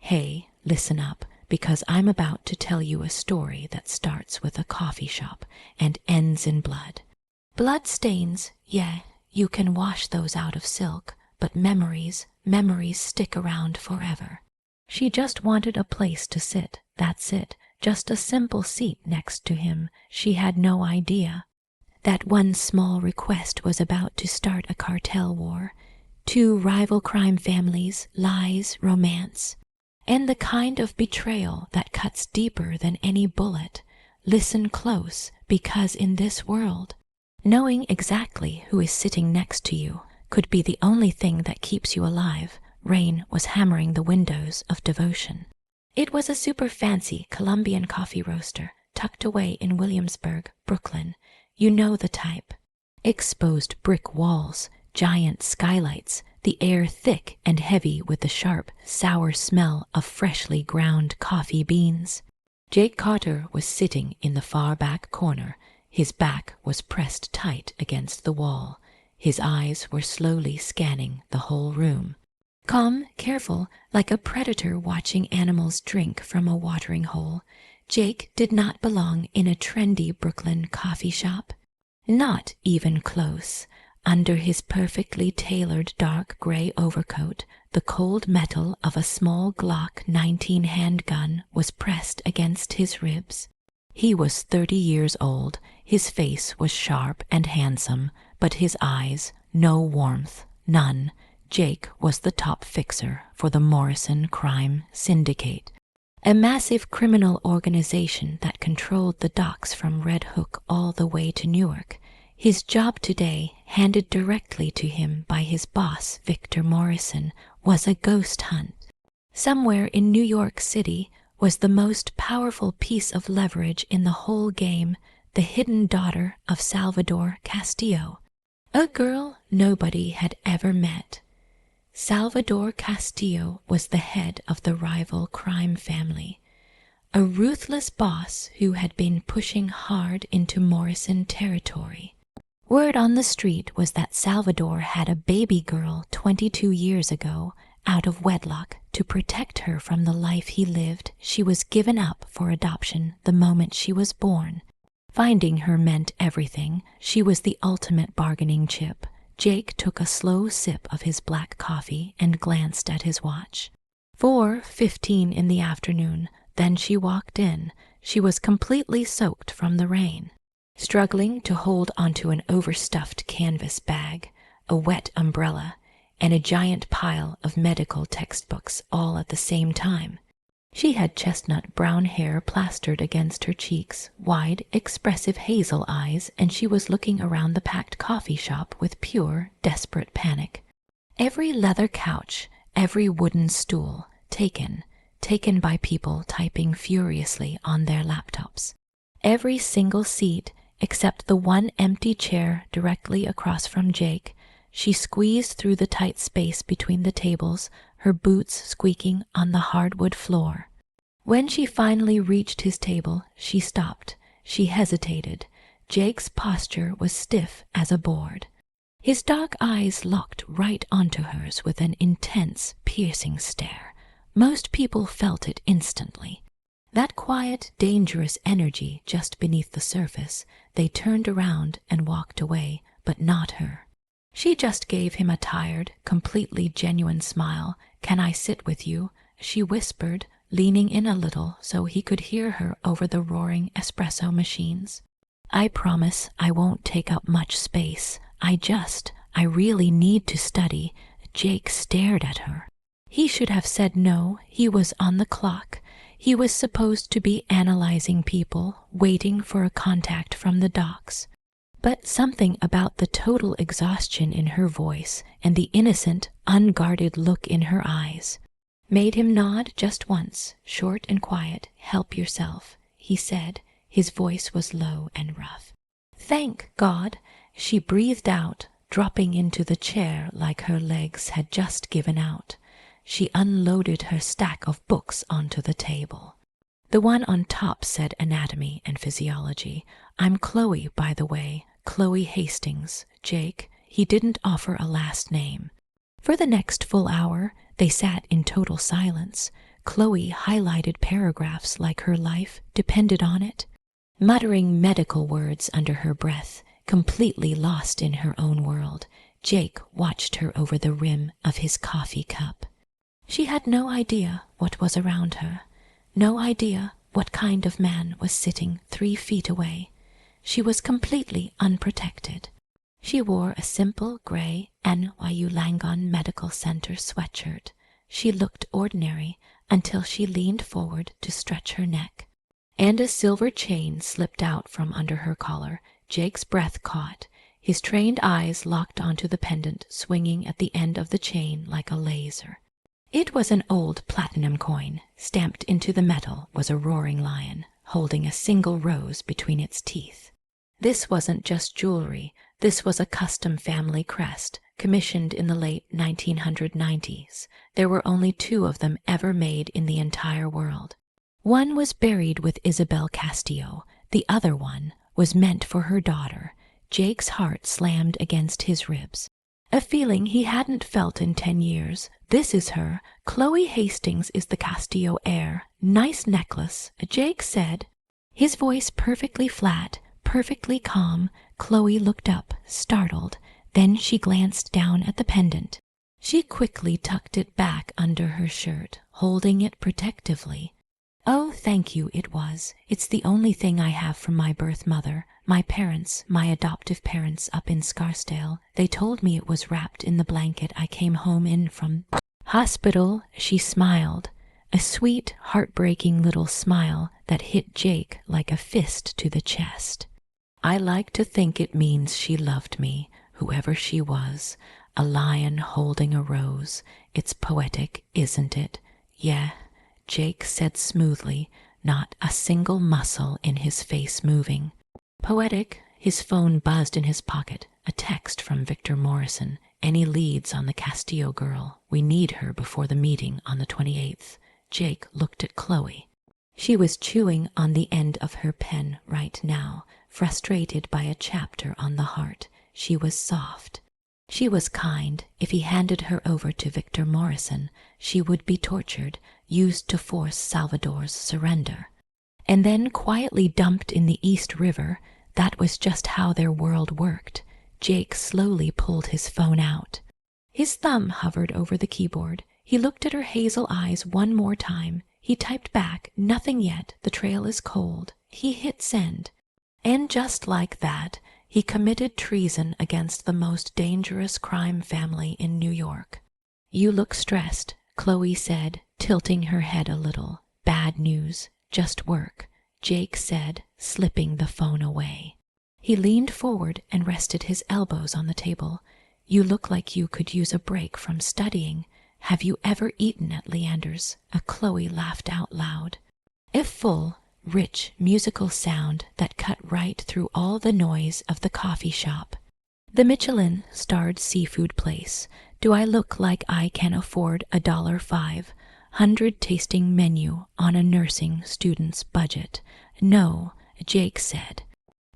Hey, listen up, because I'm about to tell you a story that starts with a coffee shop and ends in blood. Blood stains, yeah, you can wash those out of silk, but memories stick around forever. She just wanted a place to sit, that's it, just a simple seat next to him. She had no idea that one small request was about to start a cartel war. Two rival crime families, lies, romance, and the kind of betrayal that cuts deeper than any bullet. Listen close, because in this world, knowing exactly who is sitting next to you could be the only thing that keeps you alive. Rain was hammering the windows of devotion. It was a super fancy Colombian coffee roaster tucked away in Williamsburg, Brooklyn. You know the type. Exposed brick walls, giant skylights, the air thick and heavy with the sharp, sour smell of freshly ground coffee beans. Jake Carter was sitting in the far back corner. His back was pressed tight against the wall. His eyes were slowly scanning the whole room. Calm, careful, like a predator watching animals drink from a watering hole. Jake did not belong in a trendy Brooklyn coffee shop. Not even close. Under his perfectly tailored dark gray overcoat, the cold metal of a small Glock 19 handgun was pressed against his ribs. He was 30 years old. His face was sharp and handsome, but his eyes, no warmth, none. Jake was the top fixer for the Morrison Crime Syndicate, a massive criminal organization that controlled the docks from Red Hook all the way to Newark. His job today, handed directly to him by his boss, Victor Morrison, was a ghost hunt. Somewhere in New York City was the most powerful piece of leverage in the whole game, the hidden daughter of Salvador Castillo, a girl nobody had ever met. Salvador Castillo was the head of the rival crime family, a ruthless boss who had been pushing hard into Morrison territory. Word on the street was that Salvador had a baby girl 22 years ago. Out of wedlock. To protect her from the life he lived, she was given up for adoption the moment she was born. Finding her meant everything. She was the ultimate bargaining chip. Jake took a slow sip of his black coffee and glanced at his watch. 4:15 in the afternoon. Then she walked in. She was completely soaked from the rain, struggling to hold onto an overstuffed canvas bag, a wet umbrella, and a giant pile of medical textbooks all at the same time. She had chestnut brown hair plastered against her cheeks, wide, expressive hazel eyes, and she was looking around the packed coffee shop with pure, desperate panic. Every leather couch, every wooden stool, taken by people typing furiously on their laptops. Every single seat, except the one empty chair directly across from Jake. She squeezed through the tight space between the tables, her boots squeaking on the hardwood floor. When she finally reached his table, she stopped. She hesitated. Jake's posture was stiff as a board. His dark eyes locked right onto hers with an intense, piercing stare. Most people felt it instantly. That quiet, dangerous energy just beneath the surface. They turned around and walked away, but not her. She just gave him a tired, completely genuine smile. "Can I sit with you?" she whispered, leaning in a little so he could hear her over the roaring espresso machines. "I promise I won't take up much space. I really need to study." Jake stared at her. He should have said no. He was on the clock. He was supposed to be analyzing people, waiting for a contact from the docks. But something about the total exhaustion in her voice and the innocent, unguarded look in her eyes made him nod just once, short and quiet. "Help yourself," he said. His voice was low and rough. "Thank God," she breathed out, dropping into the chair like her legs had just given out. She unloaded her stack of books onto the table. The one on top said Anatomy and Physiology. "I'm Chloe, by the way, Chloe Hastings." Jake, he didn't offer a last name. For the next full hour, they sat in total silence. Chloe highlighted paragraphs like her life depended on it. Muttering medical words under her breath, completely lost in her own world, Jake watched her over the rim of his coffee cup. She had no idea what was around her, no idea what kind of man was sitting 3 feet away. She was completely unprotected. She wore a simple gray NYU Langone Medical Center sweatshirt. She looked ordinary until she leaned forward to stretch her neck, and a silver chain slipped out from under her collar. Jake's breath caught. His trained eyes locked onto the pendant swinging at the end of the chain like a laser. It was an old platinum coin. Stamped into the metal was a roaring lion, holding a single rose between its teeth. This wasn't just jewelry. This was a custom family crest, commissioned in the late 1990s. There were only 2 of them ever made in the entire world. One was buried with Isabel Castillo. The other one was meant for her daughter. Jake's heart slammed against his ribs. A feeling he hadn't felt in 10 years. This is her. Chloe Hastings is the Castillo heir. Nice necklace, Jake said. His voice perfectly flat, perfectly calm. Chloe looked up, startled. Then she glanced down at the pendant. She quickly tucked it back under her shirt, holding it protectively. Oh, thank you, it was. It's the only thing I have from my birth mother. My parents, my adoptive parents up in Scarsdale. They told me it was wrapped in the blanket I came home in from hospital. She smiled, a sweet, heartbreaking little smile that hit Jake like a fist to the chest. I like to think it means she loved me, whoever she was. A lion holding a rose. It's poetic, isn't it? Yeah, Jake said smoothly, not a single muscle in his face moving. Poetic. His phone buzzed in his pocket. A text from Victor Morrison. Any leads on the Castillo girl? We need her before the meeting on the 28th. Jake looked at Chloe. She was chewing on the end of her pen right now, frustrated by a chapter on the heart. She was soft. She was kind. If he handed her over to Victor Morrison, she would be tortured, used to force Salvador's surrender, and then quietly dumped in the East River. That was just how their world worked. Jake slowly pulled his phone out. His thumb hovered over the keyboard. He looked at her hazel eyes one more time. He typed back, "Nothing yet. The trail is cold." He hit send. And just like that, he committed treason against the most dangerous crime family in New York. You look stressed, Chloe said, tilting her head a little. Bad news, just work, Jake said, slipping the phone away. He leaned forward and rested his elbows on the table. You look like you could use a break from studying. Have you ever eaten at Leander's? Chloe laughed out loud. A full, rich musical sound that cut right through all the noise of the coffee shop. The Michelin-starred seafood place. Do I look like I can afford $5 tasting menu on a nursing student's budget? No, Jake said.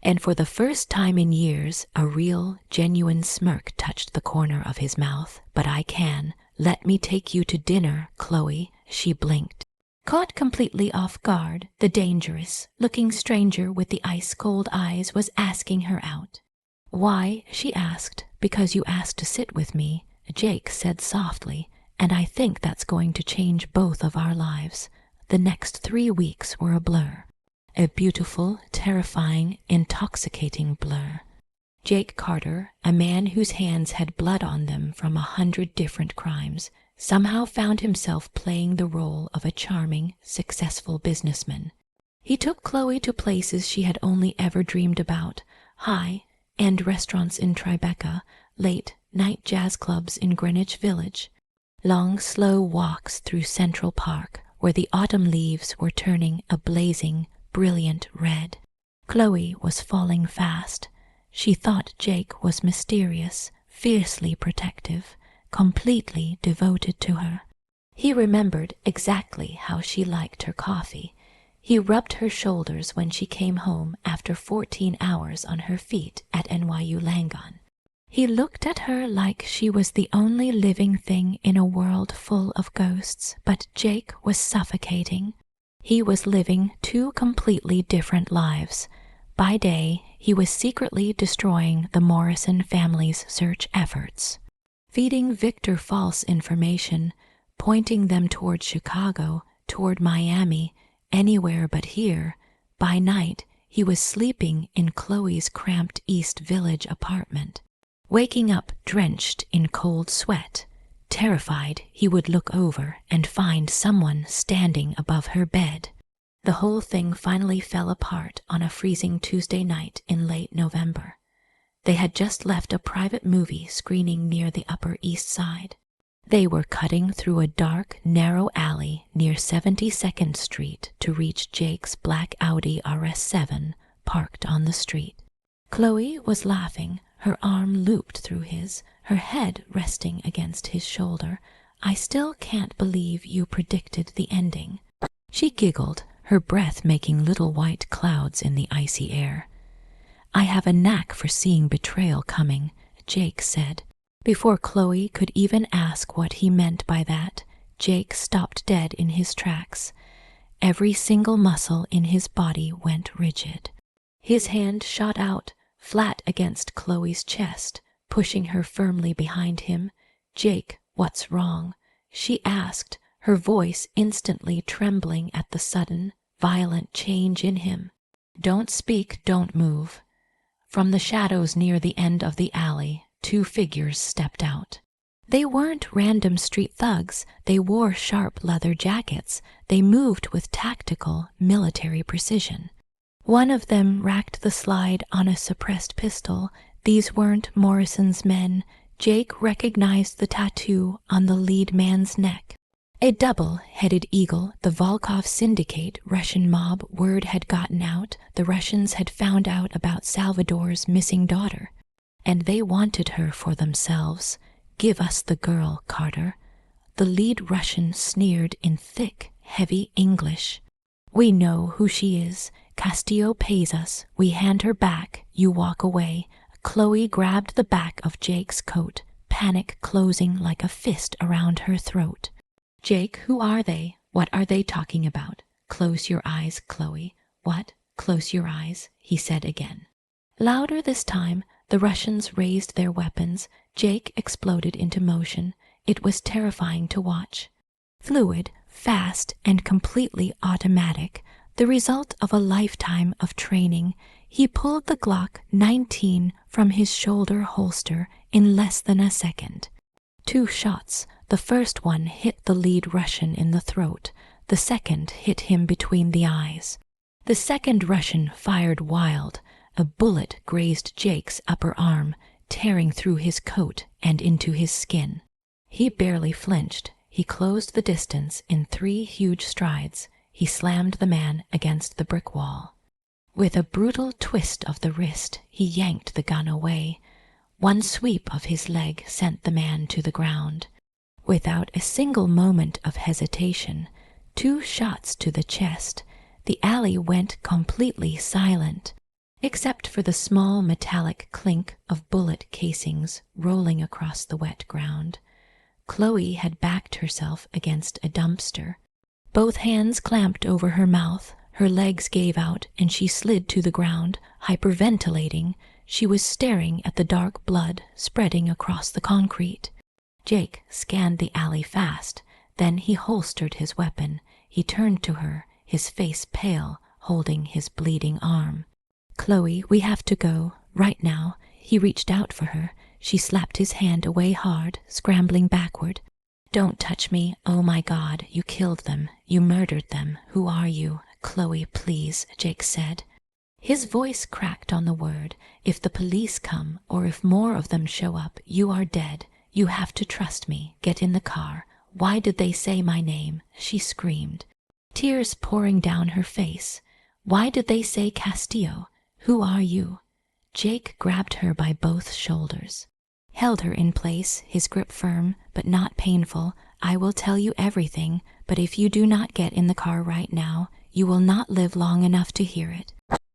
And for the first time in years, a real, genuine smirk touched the corner of his mouth. But I can. Let me take you to dinner, Chloe. She blinked. Caught completely off guard, the dangerous, looking stranger with the ice-cold eyes was asking her out. Why? She asked. Because you asked to sit with me, Jake said softly, and I think that's going to change both of our lives. The next 3 weeks were a blur. A beautiful, terrifying, intoxicating blur. Jake Carter, a man whose hands had blood on them from 100 different crimes, somehow found himself playing the role of a charming, successful businessman. He took Chloe to places she had only ever dreamed about, high-end restaurants in Tribeca, late-night jazz clubs in Greenwich Village, long, slow walks through Central Park, where the autumn leaves were turning a blazing, brilliant red. Chloe was falling fast. She thought Jake was mysterious, fiercely protective, completely devoted to her. He remembered exactly how she liked her coffee. He rubbed her shoulders when she came home after 14 hours on her feet at NYU Langone. He looked at her like she was the only living thing in a world full of ghosts, but Jake was suffocating. He was living two completely different lives. By day, he was secretly destroying the Morrison family's search efforts, feeding Victor false information, pointing them toward Chicago, toward Miami, anywhere but here. By night, he was sleeping in Chloe's cramped East Village apartment, waking up drenched in cold sweat. Terrified, he would look over and find someone standing above her bed. The whole thing finally fell apart on a freezing Tuesday night in late November. They had just left a private movie screening near the Upper East Side. They were cutting through a dark, narrow alley near 72nd Street to reach Jake's black Audi RS7 parked on the street. Chloe was laughing, her arm looped through his, her head resting against his shoulder. "I still can't believe you predicted the ending." She giggled, her breath making little white clouds in the icy air. "I have a knack for seeing betrayal coming," Jake said. Before Chloe could even ask what he meant by that, Jake stopped dead in his tracks. Every single muscle in his body went rigid. His hand shot out, flat against Chloe's chest, pushing her firmly behind him. "Jake, what's wrong?" she asked, her voice instantly trembling at the sudden, violent change in him. "Don't speak, don't move." From the shadows near the end of the alley, two figures stepped out. They weren't random street thugs. They wore sharp leather jackets. They moved with tactical, military precision. One of them racked the slide on a suppressed pistol. These weren't Morrison's men. Jake recognized the tattoo on the lead man's neck. A double-headed eagle, the Volkov Syndicate Russian mob. Word had gotten out. The Russians had found out about Salvador's missing daughter, and they wanted her for themselves. "Give us the girl, Carter." The lead Russian sneered in thick, heavy English. "We know who she is. Castillo pays us. We hand her back. You walk away." Chloe grabbed the back of Jake's coat, panic closing like a fist around her throat. "Jake, who are they? What are they talking about?" "Close your eyes, Chloe." "What? Close your eyes," he said again. Louder this time, the Russians raised their weapons. Jake exploded into motion. It was terrifying to watch. Fluid, fast, and completely automatic, the result of a lifetime of training, he pulled the Glock 19 from his shoulder holster in less than a second. Two shots. The first one hit the lead Russian in the throat. The second hit him between the eyes. The second Russian fired wild. A bullet grazed Jake's upper arm, tearing through his coat and into his skin. He barely flinched. He closed the distance in 3 huge strides. He slammed the man against the brick wall. With a brutal twist of the wrist, he yanked the gun away. One sweep of his leg sent the man to the ground. Without a single moment of hesitation, 2 shots to the chest, the alley went completely silent, except for the small metallic clink of bullet casings rolling across the wet ground. Chloe had backed herself against a dumpster. Both hands clamped over her mouth, her legs gave out, and she slid to the ground, hyperventilating. She was staring at the dark blood spreading across the concrete. Jake scanned the alley fast. Then he holstered his weapon. He turned to her, his face pale, holding his bleeding arm. "Chloe, we have to go, right now." He reached out for her. She slapped his hand away hard, scrambling backward. "Don't touch me. Oh my God, you killed them. You murdered them. Who are you?" "Chloe, please," Jake said. His voice cracked on the word. "If the police come, or if more of them show up, you are dead. You have to trust me. Get in the car." "Why did they say my name?" she screamed, tears pouring down her face. "Why did they say Castillo? Who are you?" Jake grabbed her by both shoulders, held her in place, his grip firm but not painful. "I will tell you everything, but if you do not get in the car right now, you will not live long enough to hear it."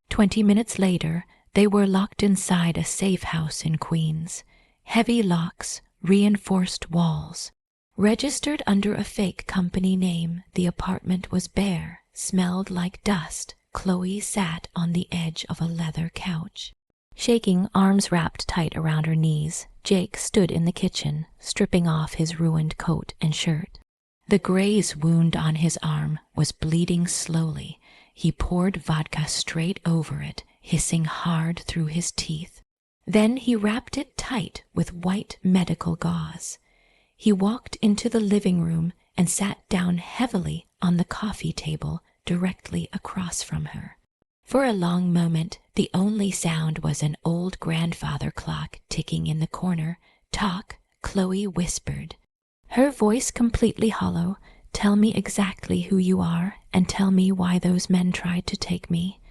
20 minutes later, they were locked inside a safe house in Queens. Heavy locks, reinforced walls. Registered under a fake company name, the apartment was bare, smelled like dust. Chloe sat on the edge of a leather couch. Shaking, arms wrapped tight around her knees, Jake stood in the kitchen, stripping off his ruined coat and shirt. The graze wound on his arm was bleeding slowly. He poured vodka straight over it, hissing hard through his teeth. Then he wrapped it tight with white medical gauze. He walked into the living room and sat down heavily on the coffee table directly across from her. For a long moment, the only sound was an old grandfather clock ticking in the corner. "Talk," Chloe whispered, her voice completely hollow. "Tell me exactly who you are, and tell me why those men tried to take me."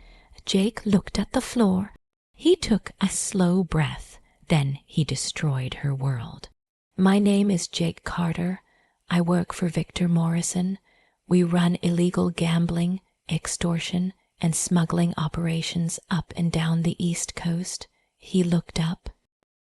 Jake looked at the floor. He took a slow breath, then he destroyed her world. "My name is Jake Carter. I work for Victor Morrison. We run illegal gambling, extortion, and smuggling operations up and down the East Coast." He looked up.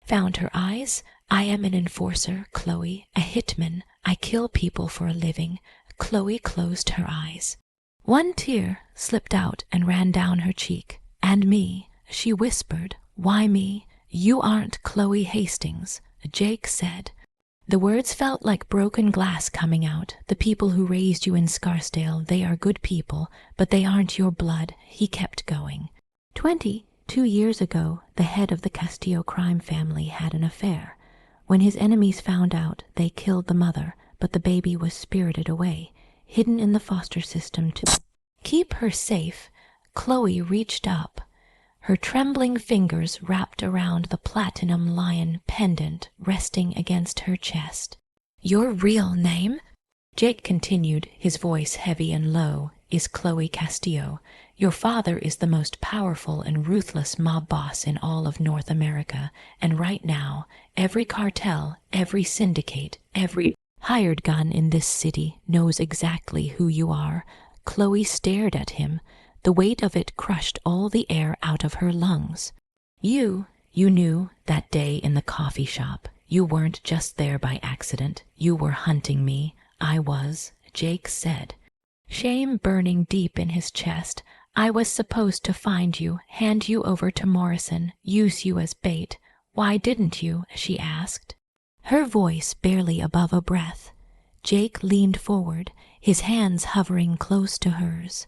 Found her eyes. "I am an enforcer, Chloe, a hitman. I kill people for a living." Chloe closed her eyes. One tear slipped out and ran down her cheek. "And me," she whispered. "Why me?" "You aren't Chloe Hastings," Jake said. The words felt like broken glass coming out. "The people who raised you in Scarsdale, they are good people, but they aren't your blood." He kept going. 22 years ago, the head of the Castillo crime family had an affair. When his enemies found out, they killed the mother, but the baby was spirited away, hidden in the foster system to keep her safe. Chloe reached up. Her trembling fingers wrapped around the platinum lion pendant resting against her chest. "Your real name?" Jake continued, his voice heavy and low, "is Chloe Castillo. Your father is the most powerful and ruthless mob boss in all of North America, and right now, every cartel, every syndicate, every hired gun in this city knows exactly who you are." Chloe stared at him. The weight of it crushed all the air out of her lungs. You knew that day in the coffee shop. You weren't just there by accident. You were hunting me." "I was," Jake said, shame burning deep in his chest. "I was supposed to find you, hand you over to Morrison, use you as bait. Why didn't you?" she asked, her voice barely above a breath. Jake leaned forward, his hands hovering close to hers,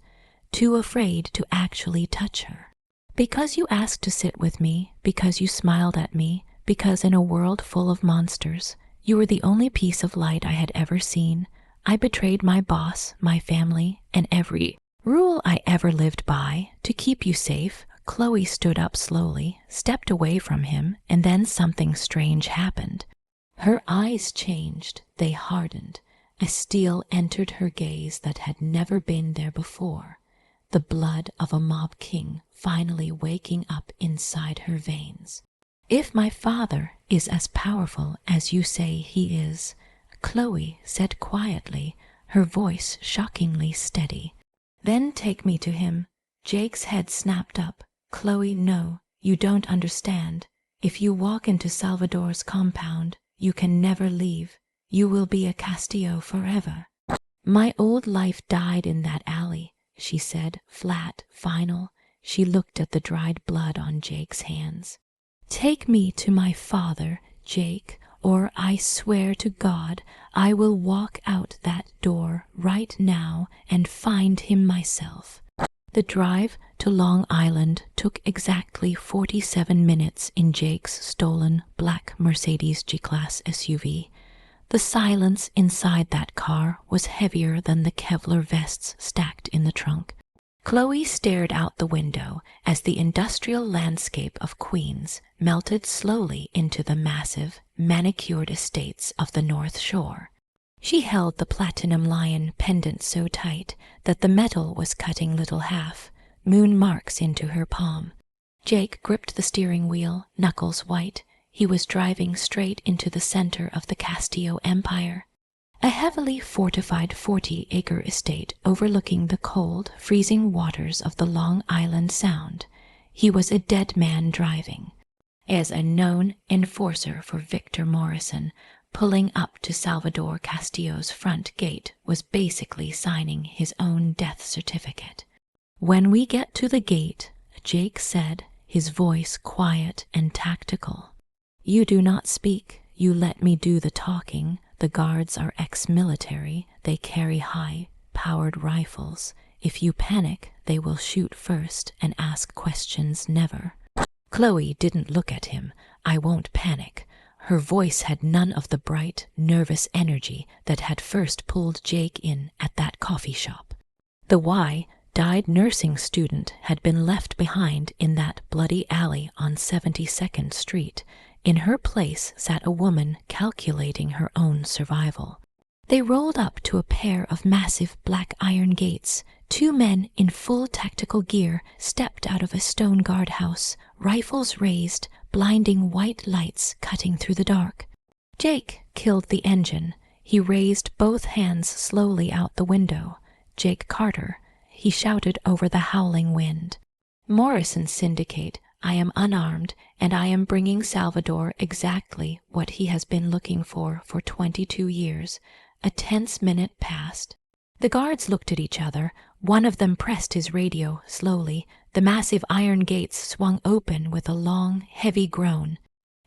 too afraid to actually touch her. "Because you asked to sit with me, because you smiled at me, because in a world full of monsters, you were the only piece of light I had ever seen. I betrayed my boss, my family, and every rule I ever lived by to keep you safe." Chloe stood up slowly, stepped away from him, and then something strange happened. Her eyes changed, they hardened. A steel entered her gaze that had never been there before. The blood of a mob king finally waking up inside her veins. "If my father is as powerful as you say he is," Chloe said quietly, her voice shockingly steady, "then take me to him." Jake's head snapped up. "Chloe, no, you don't understand. If you walk into Salvador's compound, you can never leave. You will be a Castillo forever." "My old life died in that alley," she said, flat, final. She looked at the dried blood on Jake's hands. "Take me to my father, Jake, or I swear to God I will walk out that door right now and find him myself." The drive to Long Island took exactly 47 minutes in Jake's stolen black Mercedes G-Class SUV. The silence inside that car was heavier than the Kevlar vests stacked in the trunk. Chloe stared out the window as the industrial landscape of Queens melted slowly into the massive, manicured estates of the North Shore. She held the platinum lion pendant so tight that the metal was cutting little half, moon marks into her palm. Jake gripped the steering wheel, knuckles white. He was driving straight into the center of the Castillo Empire. A heavily fortified 40-acre estate overlooking the cold, freezing waters of the Long Island Sound. He was a dead man driving. as a known enforcer for Victor Morrison. Pulling up to Salvador Castillo's front gate was basically signing his own death certificate. "When we get to the gate," Jake said, his voice quiet and tactical, "you do not speak, you let me do the talking. The guards are ex-military, they carry high-powered rifles. If you panic, they will shoot first and ask questions never." Chloe didn't look at him. "I won't panic." Her voice had none of the bright, nervous energy that had first pulled Jake in at that coffee shop. The died nursing student had been left behind in that bloody alley on 72nd Street. In her place sat a woman calculating her own survival. They rolled up to a pair of massive black iron gates. Two men in full tactical gear stepped out of a stone guardhouse, rifles raised, blinding white lights cutting through the dark. Jake killed the engine. He raised both hands slowly out the window. "Jake Carter," he shouted over the howling wind. "Morrison Syndicate, I am unarmed, and I am bringing Salvador exactly what he has been looking for 22 years. A tense minute passed. The guards looked at each other. One of them pressed his radio slowly. The massive iron gates swung open with a long, heavy groan.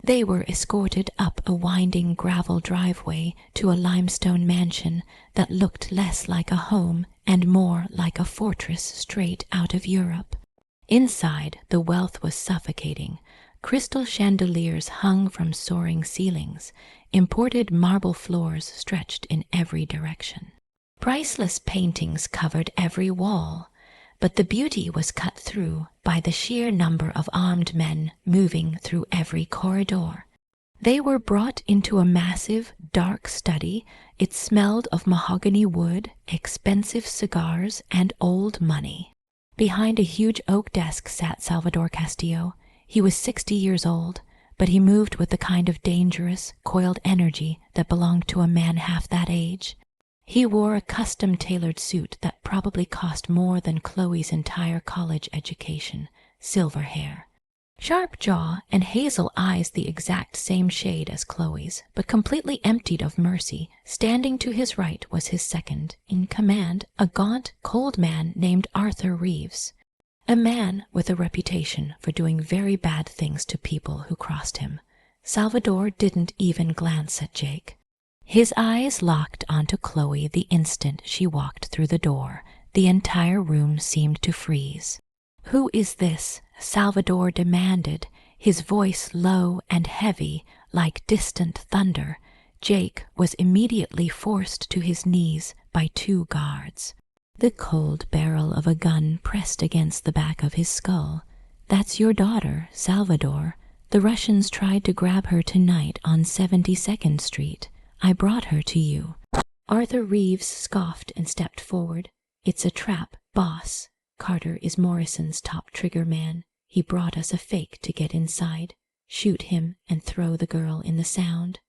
They were escorted up a winding gravel driveway to a limestone mansion that looked less like a home and more like a fortress straight out of Europe. Inside, the wealth was suffocating. Crystal chandeliers hung from soaring ceilings. Imported marble floors stretched in every direction. Priceless paintings covered every wall, but the beauty was cut through by the sheer number of armed men moving through every corridor. They were brought into a massive, dark study. It smelled of mahogany wood, expensive cigars, and old money. Behind a huge oak desk sat Salvador Castillo. He was 60 years old, but he moved with the kind of dangerous, coiled energy that belonged to a man half that age. He wore a custom-tailored suit that probably cost more than Chloe's entire college education, silver hair. Sharp jaw and hazel eyes the exact same shade as Chloe's, but completely emptied of mercy. Standing to his right was his second in command, a gaunt, cold man named Arthur Reeves. A man with a reputation for doing very bad things to people who crossed him. Salvador didn't even glance at Jake. His eyes locked onto Chloe the instant she walked through the door. The entire room seemed to freeze. "Who is this?" Salvador demanded, his voice low and heavy like distant thunder. Jake was immediately forced to his knees by two guards. The cold barrel of a gun pressed against the back of his skull. "That's your daughter, Salvador. The Russians tried to grab her tonight on 72nd Street. I brought her to you." Arthur Reeves scoffed and stepped forward. "It's a trap, boss. Carter is Morrison's top trigger man. He brought us a fake to get inside. Shoot him and throw the girl in the Sound."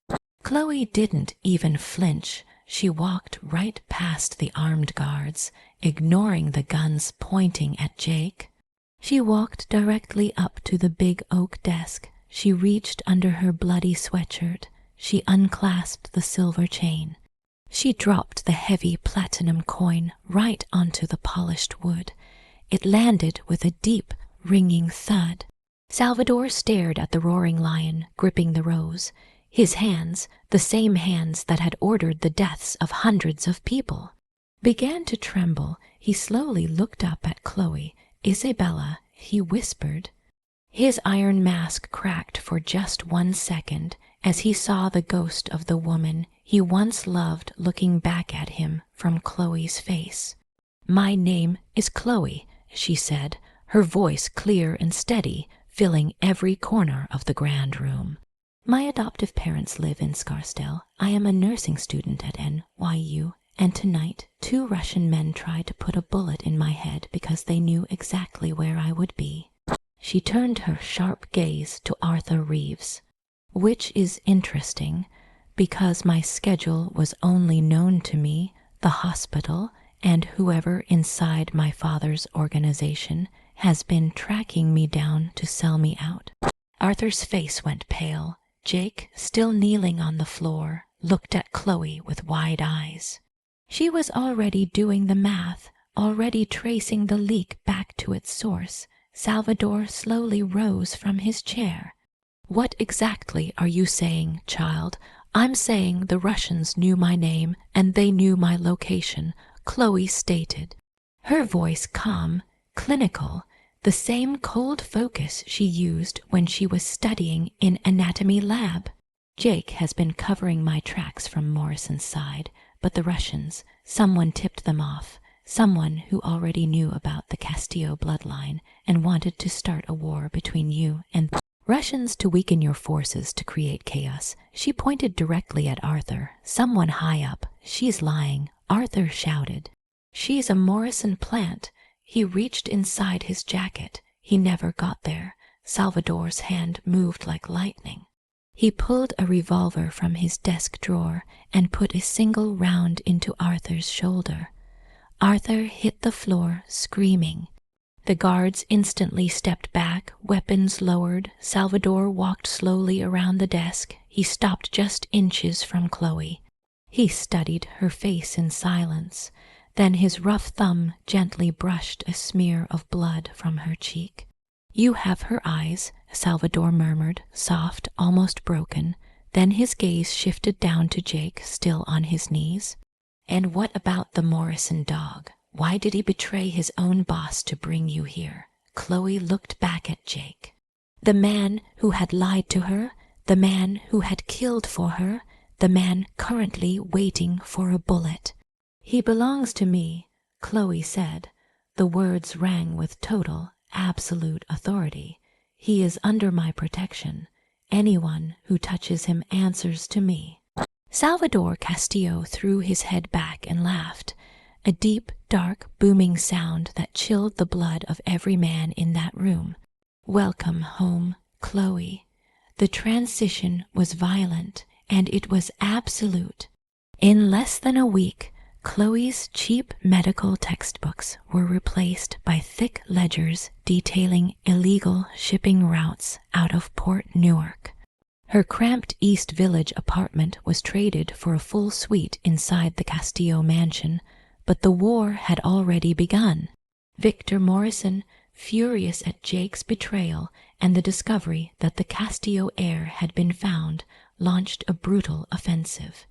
Chloe didn't even flinch. She walked right past the armed guards, ignoring the guns pointing at Jake. She walked directly up to the big oak desk. She reached under her bloody sweatshirt. She unclasped the silver chain. She dropped the heavy platinum coin right onto the polished wood. It landed with a deep, ringing thud. Salvador stared at the roaring lion, gripping the rose. His hands, the same hands that had ordered the deaths of hundreds of people, began to tremble. He slowly looked up at Chloe. "Isabella," he whispered. His iron mask cracked for just 1 second as he saw the ghost of the woman he once loved looking back at him from Chloe's face. "My name is Chloe," she said, her voice clear and steady, filling every corner of the grand room. "My adoptive parents live in Scarsdale. I am a nursing student at NYU, and tonight 2 Russian men tried to put a bullet in my head because they knew exactly where I would be." She turned her sharp gaze to Arthur Reeves. "Which is interesting, because my schedule was only known to me, the hospital, and whoever inside my father's organization has been tracking me down to sell me out." Arthur's face went pale. Jake, still kneeling on the floor, looked at Chloe with wide eyes. She was already doing the math, already tracing the leak back to its source. Salvador slowly rose from his chair. "What exactly are you saying, child?" "I'm saying the Russians knew my name and they knew my location," Chloe stated. Her voice calm, clinical, the same cold focus she used when she was studying in anatomy lab. "Jake has been covering my tracks from Morrison's side, but the Russians, someone tipped them off, someone who already knew about the Castillo bloodline and wanted to start a war between you and Russians to weaken your forces to create chaos." She pointed directly at Arthur. "Someone high up. She's lying," Arthur shouted. "She's a Morrison plant." He reached inside his jacket. He never got there. Salvador's hand moved like lightning. He pulled a revolver from his desk drawer and put a single round into Arthur's shoulder. Arthur hit the floor, screaming. The guards instantly stepped back, weapons lowered. Salvador walked slowly around the desk. He stopped just inches from Chloe. He studied her face in silence. Then his rough thumb gently brushed a smear of blood from her cheek. "You have her eyes," Salvador murmured, soft, almost broken. Then his gaze shifted down to Jake, still on his knees. "And what about the Morrison dog? Why did he betray his own boss to bring you here?" Chloe looked back at Jake. "The man who had lied to her, the man who had killed for her, the man currently waiting for a bullet." "He belongs to me," Chloe said. The words rang with total, absolute authority. "He is under my protection. Anyone who touches him answers to me." Salvador Castillo threw his head back and laughed. A deep, dark, booming sound that chilled the blood of every man in that room. "Welcome home, Chloe." The transition was violent, and it was absolute. In less than a week, Chloe's cheap medical textbooks were replaced by thick ledgers detailing illegal shipping routes out of Port Newark. Her cramped East Village apartment was traded for a full suite inside the Castillo mansion, but the war had already begun. Victor Morrison, furious at Jake's betrayal and the discovery that the Castillo heir had been found, launched a brutal offensive.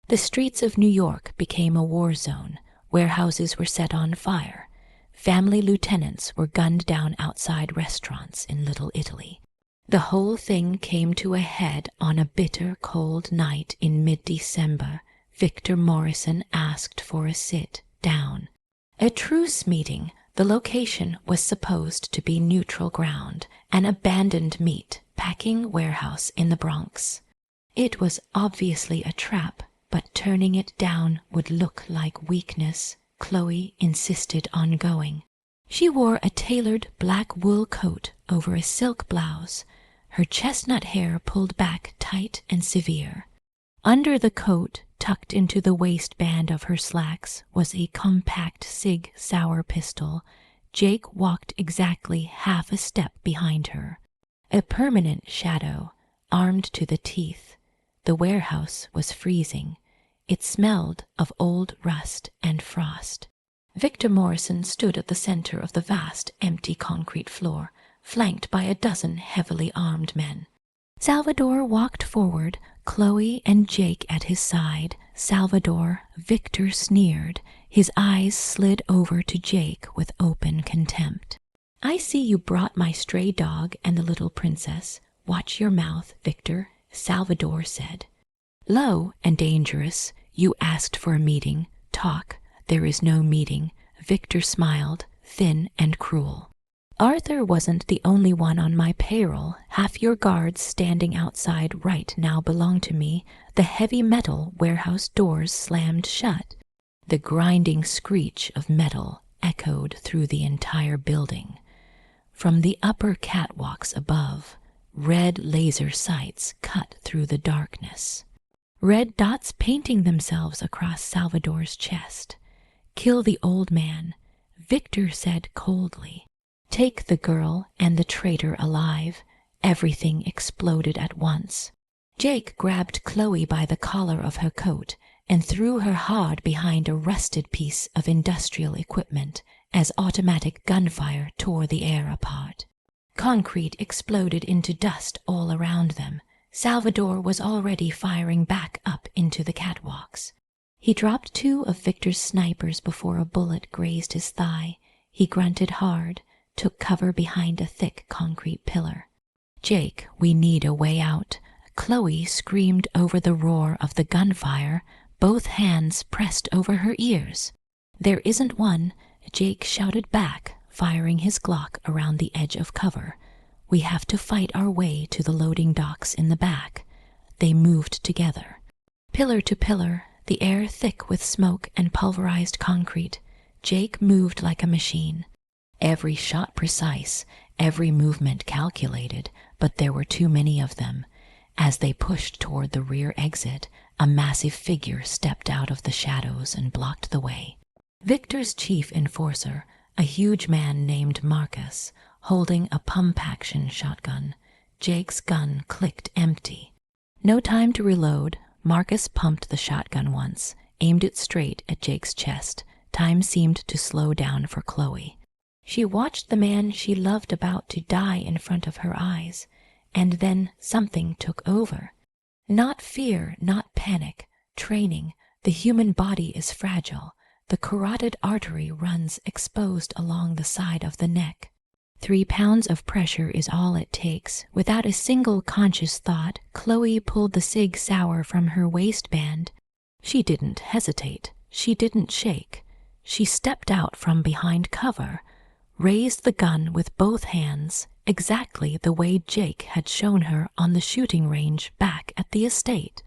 The streets of New York became a war zone. Warehouses were set on fire. Family lieutenants were gunned down outside restaurants in Little Italy. The whole thing came to a head on a bitter, cold night in mid-December. Victor Morrison asked for a sit-down. A truce meeting. The location was supposed to be neutral ground, an abandoned meat packing warehouse in the Bronx. It was obviously a trap, but turning it down would look like weakness. Chloe insisted on going. She wore a tailored black wool coat over a silk blouse, her chestnut hair pulled back tight and severe. Under the coat, tucked into the waistband of her slacks, was a compact Sig Sauer pistol. Jake walked exactly half a step behind her. A permanent shadow, armed to the teeth. The warehouse was freezing. It smelled of old rust and frost. Victor Morrison stood at the center of the vast, empty concrete floor, flanked by a dozen heavily armed men. Salvador walked forward, Chloe and Jake at his side. "Salvador," Victor sneered. His eyes slid over to Jake with open contempt. "I see you brought my stray dog and the little princess. Watch your mouth, Victor," Salvador said. "Low and dangerous. You asked for a meeting. Talk. There is no meeting." Victor smiled, thin and cruel. "Arthur wasn't the only one on my payroll. Half your guards standing outside right now belong to me." The heavy metal warehouse doors slammed shut. The grinding screech of metal echoed through the entire building. From the upper catwalks above, red laser sights cut through the darkness. Red dots painting themselves across Salvador's chest. "Kill the old man," Victor said coldly. "Take the girl and the traitor alive." Everything exploded at once. Jake grabbed Chloe by the collar of her coat and threw her hard behind a rusted piece of industrial equipment as automatic gunfire tore the air apart. Concrete exploded into dust all around them. Salvador was already firing back up into the catwalks. He dropped 2 of Victor's snipers before a bullet grazed his thigh. He grunted hard, took cover behind a thick concrete pillar. "Jake, we need a way out." Chloe screamed over the roar of the gunfire, both hands pressed over her ears. "There isn't one," Jake shouted back, firing his Glock around the edge of cover. "We have to fight our way to the loading docks in the back." They moved together. Pillar to pillar, the air thick with smoke and pulverized concrete, Jake moved like a machine. Every shot precise, every movement calculated, but there were too many of them. As they pushed toward the rear exit, a massive figure stepped out of the shadows and blocked the way. Victor's chief enforcer, a huge man named Marcus, holding a pump-action shotgun. Jake's gun clicked empty. No time to reload. Marcus pumped the shotgun once, aimed it straight at Jake's chest. Time seemed to slow down for Chloe. She watched the man she loved about to die in front of her eyes, and then something took over. Not fear, not panic, training. The human body is fragile. The carotid artery runs exposed along the side of the neck. 3 pounds of pressure is all it takes. Without a single conscious thought, Chloe pulled the Sig Sauer from her waistband. She didn't hesitate. She didn't shake. She stepped out from behind cover, raised the gun with both hands, exactly the way Jake had shown her on the shooting range back at the estate.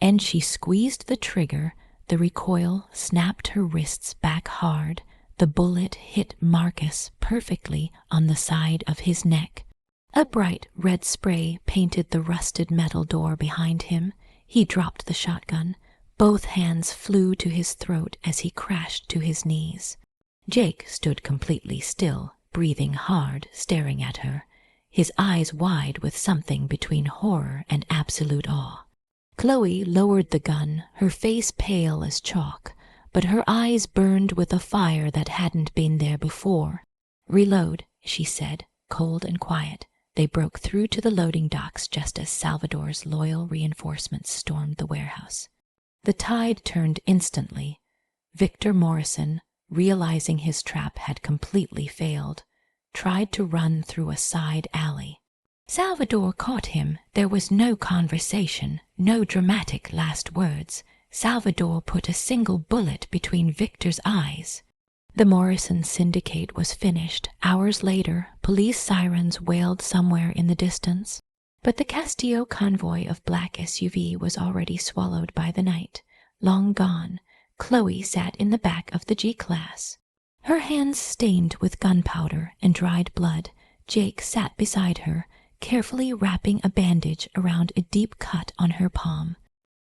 And she squeezed the trigger. The recoil snapped her wrists back hard. The bullet hit Marcus perfectly on the side of his neck. A bright red spray painted the rusted metal door behind him. He dropped the shotgun. Both hands flew to his throat as he crashed to his knees. Jake stood completely still, breathing hard, staring at her, his eyes wide with something between horror and absolute awe. Chloe lowered the gun, her face pale as chalk, but her eyes burned with a fire that hadn't been there before. "Reload," she said, cold and quiet. They broke through to the loading docks just as Salvador's loyal reinforcements stormed the warehouse. The tide turned instantly. Victor Morrison, realizing his trap had completely failed, tried to run through a side alley. Salvador caught him. There was no conversation, no dramatic last words. Salvador put a single bullet between Victor's eyes. The Morrison syndicate was finished. Hours later, police sirens wailed somewhere in the distance. But the Castillo convoy of black SUV was already swallowed by the night. Long gone, Chloe sat in the back of the G-Class. Her hands stained with gunpowder and dried blood. Jake sat beside her, carefully wrapping a bandage around a deep cut on her palm.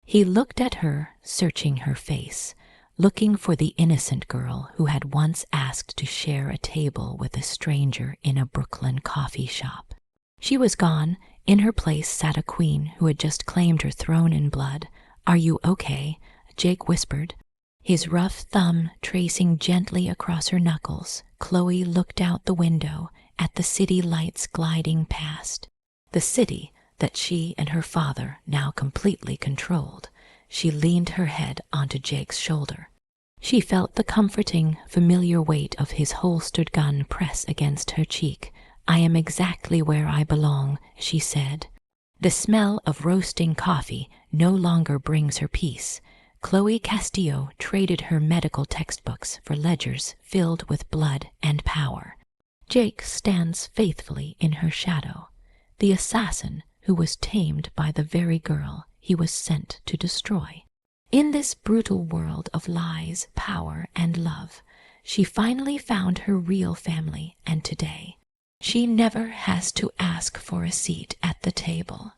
He looked at her, searching her face, looking for the innocent girl who had once asked to share a table with a stranger in a Brooklyn coffee shop. She was gone. In her place sat a queen who had just claimed her throne in blood. "Are you okay?" Jake whispered, his rough thumb tracing gently across her knuckles. Chloe looked out the window at the city lights gliding past. The city that she and her father now completely controlled. She leaned her head onto Jake's shoulder. She felt the comforting, familiar weight of his holstered gun press against her cheek. "I am exactly where I belong," she said. The smell of roasting coffee no longer brings her peace. Chloe Castillo traded her medical textbooks for ledgers filled with blood and power. Jake stands faithfully in her shadow, the assassin who was tamed by the very girl he was sent to destroy. In this brutal world of lies, power, and love, she finally found her real family, and today, she never has to ask for a seat at the table.